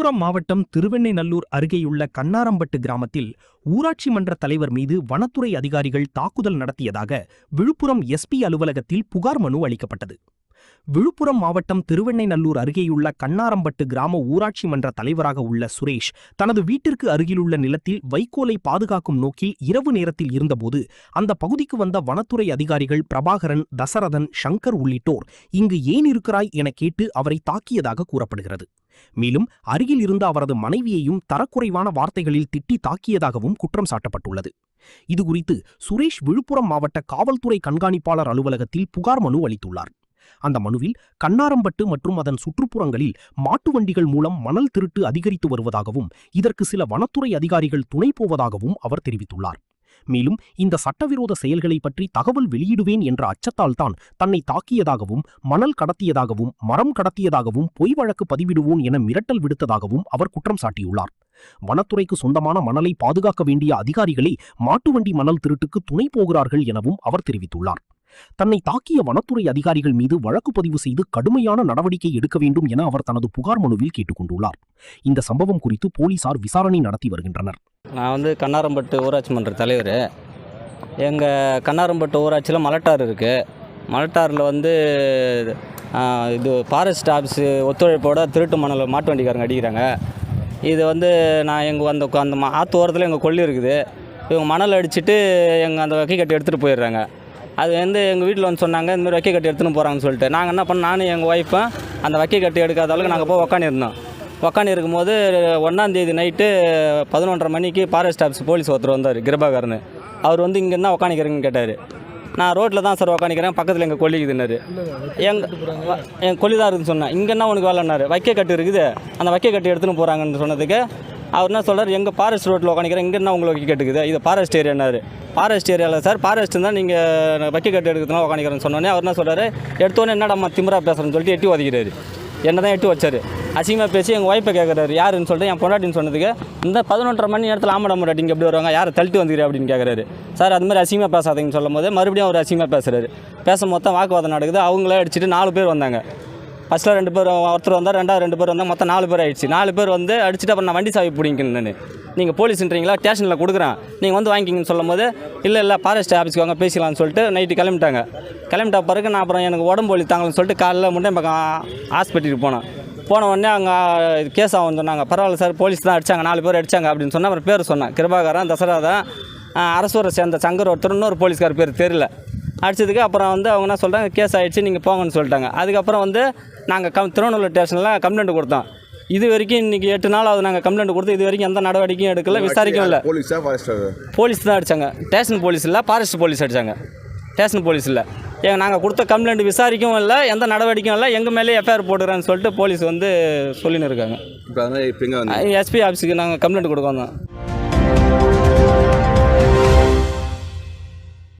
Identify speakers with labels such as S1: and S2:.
S1: விழுப்புரம் மாவட்டம் திருவெண்ணெய்நல்லூர் அருகேயுள்ள கண்ணாரம்பட்டு கிராமத்தில் ஊராட்சி மன்ற தலைவர் மீது வனத்துறை அதிகாரிகள் தாக்குதல் நடத்தியதாக விழுப்புரம் எஸ்பி அலுவலகத்தில் புகார் மனு அளிக்கப்பட்டது. விழுப்புரம் மாவட்டம் திருவெண்ணெய்நல்லூர் அருகேயுள்ள கண்ணாரம்பட்டு கிராம ஊராட்சி மன்ற தலைவராக உள்ள சுரேஷ் தனது வீட்டிற்கு அருகிலுள்ள நிலத்தில் வைக்கோலை பாதுகாக்கும் நோக்கில் இரவு நேரத்தில் இருந்தபோது அந்த பகுதிக்கு வந்த வனத்துறை அதிகாரிகள் பிரபாகரன், தசரதன், சங்கர் உள்ளிட்டோர் இங்கு ஏன் இருக்கிறாய் என கேட்டு அவரை தாக்கியதாக கூறப்படுகிறது. மேலும் அருகில் இருந்த அவரது மனைவியையும் தரக்குறைவான வார்த்தைகளில் திட்டி தாக்கியதாகவும் குற்றம் சாட்டப்பட்டுள்ளது. இதுகுறித்து சுரேஷ் விழுப்புரம் மாவட்ட காவல்துறை கண்காணிப்பாளர் அலுவலகத்தில் புகார் மனு அளித்துள்ளார். அந்த மனுவில் கண்ணாரம்பட்டு மற்றும் அதன் சுற்றுப்புறங்களில் மாட்டு வண்டிகள் மூலம் மணல் திருட்டு அதிகரித்து வருவதாகவும் இதற்கு சில வனத்துறை அதிகாரிகள் துணை போவதாகவும் அவர் தெரிவித்துள்ளார். மேலும் இந்த சட்டவிரோத செயல்களை பற்றி தகவல் வெளியிடுவேன் என்ற அச்சத்தால் தான் தன்னை தாக்கியதாகவும் மணல் கடத்தியதாகவும் மரம் கடத்தியதாகவும் பொய் வழக்கு பதிவிடுவோம் என மிரட்டல் விடுத்ததாகவும் அவர் குற்றம் சாட்டியுள்ளார். வனத்துறைக்கு சொந்தமான மணலை பாதுகாக்க வேண்டிய அதிகாரிகளே மாட்டு வண்டி மணல் திருட்டுக்கு துணை போகிறார்கள் எனவும் அவர் தெரிவித்துள்ளார். தன்னை தாக்கிய வனத்துறை அதிகாரிகள் மீது வழக்கு பதிவு செய்து கடுமையான நடவடிக்கை எடுக்க வேண்டும் என அவர் தனது புகார் மனுவில் கேட்டுக்கொண்டுள்ளார். இந்த சம்பவம் குறித்து போலீசார் விசாரணை நடத்தி வருகின்றனர்.
S2: நான் கண்ணாரம்பட்டு ஊராட்சி மன்ற தலைவர். எங்கள் கண்ணாரம்பட்டு ஊராட்சியில் மலட்டாறு இருக்குது. மலட்டாறில் இது ஃபாரஸ்ட் ஆஃபீஸு ஒத்துழைப்போட திருட்டு மணல் மாட்டு வண்டிக்காரங்க அடிக்கிறாங்க. இது நான் அந்த ஆற்று ஓரத்தில் எங்கள் கொல்லி இருக்குது. இவங்க மணல் அடிச்சுட்டு எங்கள் அந்த வக்கை கட்டி எடுத்துகிட்டு போயிடுறாங்க. அது எங்கள் வீட்டில் சொன்னாங்க இந்தமாதிரி வக்கை கட்டி எடுத்துன்னு போகிறாங்கன்னு சொல்லிட்டு நாங்கள் என்ன பண்ணோம், நானும் எங்கள் ஒய்ஃபும் அந்த வக்கை கட்டி எடுக்காத அளவுக்கு நாங்கள் போய் உக்காந்துருந்தோம். இருக்கும்போது 1ஆம் தேதி நைட்டு 11:30 மணிக்கு ஃபாரஸ்ட் ஆஃபீஸ் போலீஸ் ஒருத்தர் வந்தார், கிருபாகரன். அவர் இங்கே என்ன உக்காந்துக்கிறீங்கன்னு கேட்டார். நான் ரோட்டில் தான் சார் உக்காந்துக்கிறேன், பக்கத்தில் எங்கள் கொல்லிக்குதுன்னாரு. எங்கள் கொல்லி தான் இருக்குதுன்னு சொன்னேன். இங்கே என்ன உனக்கு வேலைன்னாரு. வக்கை கட்டு இருக்குது, அந்த வக்கை கட்டி எடுத்துன்னு போகிறாங்கன்னு சொன்னதுக்கு அவர் என்ன சொல்கிறார், எங்கள் ஃபாரஸ்ட் ரோட்டில் உக்காந்துக்கிறேன், இங்கே என்ன உங்களுக்கு வக்கை கட்டுக்குது, இது ஃபாரஸ்ட் ஏரியானாரு. ஃபாரஸ்ட் ஏரியாவில் சார், ஃபாரஸ்ட் தான் நீங்கள் வக்கை கட்டு எடுக்கிறதுனால உக்காந்துக்கிறேன்னு சொன்னோன்னே அவர் என்ன சொல்கிறாரு, எடுத்தோன்னே என்னடா திமிரா பேசுகிறேன்னு சொல்லிட்டு எட்டி ஒதுக்கிறாரு. என்ன தான் எட்டி வச்சார். அசிங்கமாக பேசி எங்கள் ஒய்ஃபை கேட்குறாரு, யாருன்னு சொல்லிட்டு என் பொண்டாட்டின்னு சொன்னதுக்கு இந்த 11:30 மணி நேரத்தில் ஆமாட முன்னாடி இங்கே எப்படி வருவாங்க, யாரை தள்ளிட்டு வந்துக்கிறேன் அப்படின்னு கேட்குறாரு. சார் அது மாதிரி அசிங்கமாக பேசாதீங்கன்னு சொல்லும் போது மறுபடியும் அவர் அசிங்கமாக பேசுகிறாரு. மொத்தம் வாக்குவாதம் நடக்குது. அவங்களே அடிச்சுட்டு 4 பேர் வந்தாங்க. ஃபஸ்ட்டில் 2 பேர், ஒருத்தர் வந்தால், 2வது 2 பேர் வந்தால், மொத்தம் 4 பேர் ஆகிடுச்சு. 4 பேர் அடிச்சுட்டு அப்புறம் நான் வண்டி சாவி பிடிங்கின்னு நீங்கள் போலீஸ்ன்றீங்களா, ஸ்டேஷனில் கொடுக்குறேன், நீங்கள் வாங்கிக்கிங்கன்னு சொல்லும் போது இல்லை ஃபாரஸ்ட் ஆஃபீஸ்க்கு வாங்க பேசிக்கலாம்னு சொல்லிட்டு நைட்டு கிளம்பிட்டாங்க. கிளம்பிட்ட பிறகு நான் அப்புறம் எனக்கு உடம்பு வலி தாங்கன்னு சொல்லிட்டு காலையில் முன்னே பக்கம் ஹாஸ்பிட்டலுக்கு போன உடனே அங்கே கேஸ் ஆகும்னு சொன்னாங்க. பரவாயில்ல சார், போலீஸ் தான் அடித்தாங்க, 4 பேர் அடித்தாங்க அப்படின்னு சொன்னால் அப்புறம் பேர் சொன்னேன். கிருபாகரன், தசரதன், அரசூரை சேர்ந்த சங்கர் ஒருத்தர், இன்னொரு போலீஸ்கார் பேர் தெரியல. அடிச்சதுக்கு அப்புறம் அவங்க என்ன சொல்கிறாங்க, கேஸ் ஆகிடுச்சு, நீங்கள் போங்கன்னு சொல்லிட்டாங்க. அதுக்கப்புறம் நாங்கள் திருவண்ணூர் ஸ்டேஷனில் கம்ப்ளைண்ட் கொடுத்தோம். இது வரைக்கும் இன்றைக்கி 8 நாள் ஆகுது நாங்கள் கம்ப்ளைண்ட் கொடுத்து, இது வரைக்கும் எந்த நடவடிக்கையும் எடுக்கல, விசாரிக்கவும் இல்லை. போலீஸ் தான் அடித்தாங்க. ஸ்டேஷன் போலீஸ் இல்லை, ஃபாரஸ்ட் போலீஸ் அடித்தாங்க. ஸ்டேஷன் போலீஸ் இல்லை. நாங்கள் கொடுத்த கம்ப்ளைண்ட் விசாரிக்கவும் இல்லை, எந்த நடவடிக்கையும் இல்லை, எங்கள் மேலே எஃப்ஐஆர் போடுறேன்னு சொல்லிட்டு போலீஸ் சொல்லின்னு இருக்காங்க. எஸ்பி ஆஃபீஸுக்கு நாங்கள் கம்ப்ளைண்ட் கொடுக்க வந்தோம்.